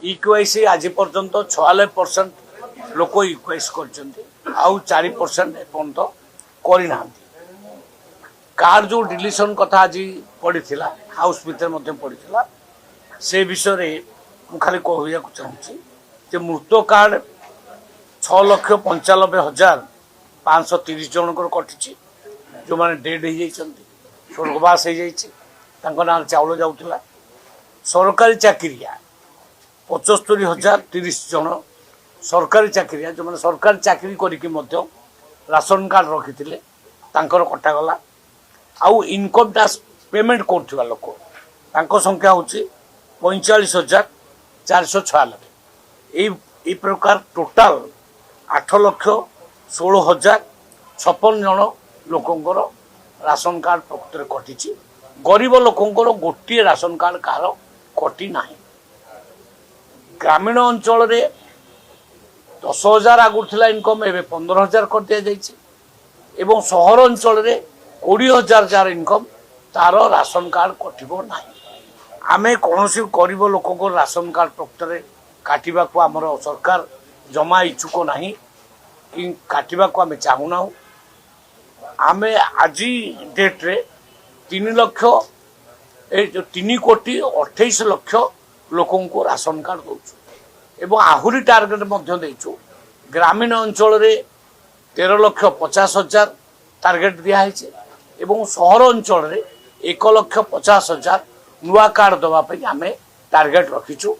इक्वेसी आज पर्यंत 46% लोक इक्वेस कर4% एपर्यंत करना कार जो डिलीशन कथा आज पड़ा हाउस भितर पड़ा से विषय मुझे खाली कहूँ चाहूँगी मृत कार्ड 6,95,530 जनकर कटि जो मैंने डेड हो स्वर्गवास हो ना चाउल जाऊला सरकारी चाकरिया 75,030 जन सरकारी चाकरिया जो मैंने सरकारी चाकरी करके राशन कार्ड रखी कटागला आउ इनकम टैक्स पेमेंट कर लोक संख्या हूँ 45,496 प्रकार टोटाल 8,16,056 जन लोकंर राशन कार्ड प्रकृत कटि गरीब लोकंर गोटे राशन कार्ड कहार कटि ना ग्रामीण अंचल रे 10,000 आगुर थिला इनकम एवं 15,000 कर दिया जाइए एवं सहर अंचल रे 20,000 जार इनकम तार राशन कार्ड कटिबो ना आमे कौन गरीब लोक राशन कार्ड प्रकृत काटिबा को आमर सरकार जमा इच्छुक ना कि काटिबा को आमे चाहूना आमे आज डेट रे 3,28,00,000 लोकों को राशन कार्ड दौचु आहुरी टार्गेट देचु ग्रामीण अंचल रे 13,50,000 टार्गेट दिखाई सहर अंचल रे 1,50,000 नुआ कार्ड दवाई आम टार्गेट रखीचु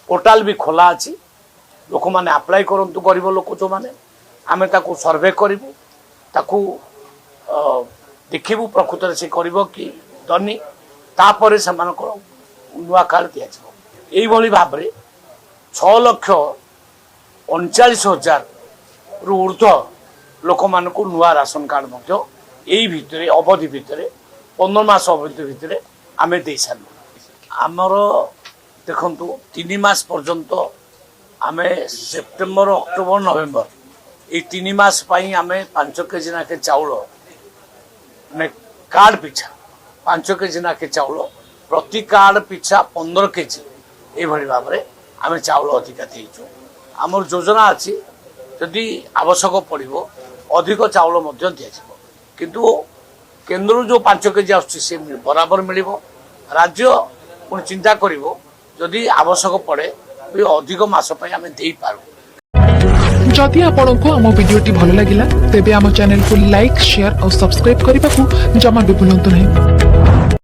पोर्टाल भी खोला अच्छी लोक मैंने अप्लाई करूँ गरीब लोक जो मैंने आम सर्वे करूँ देखू प्रकृत से कर कि दनी तापर से नुआ कार्ड दि यही भाव में 6,39,000 रु ऊर्ध लोक मान नुआ राशन कार्ड यही भितर अवधि भितर 15 मास अवधि भितर आम दे सारू आमर देखु 3 मास पर्यंत आम सेप्टेम्बर अक्टोबर नवेम्बर ये 3 मास आम 5 केजी नाखे चाउल ने कार्ड पिछा 5 केजी नाखे चाउल प्रति कार्ड पिछा 15 केजी ये भाव में आम चाउल अधिका देचु आमर योजना अच्छी जदि आवश्यक पड़ो अधिक चाउल दि किंतु केन्द्र जो 5 केजी आसे बराबर मिल राज्य पुणी चिंता करी आवश्यक पड़े अधिक मास आम दे पार जदि आपंक आम भिडी भल लगा तेब आम चैनल को लाइक शेयर और सब्सक्राइब करने को जमा भी भूलु नहीं।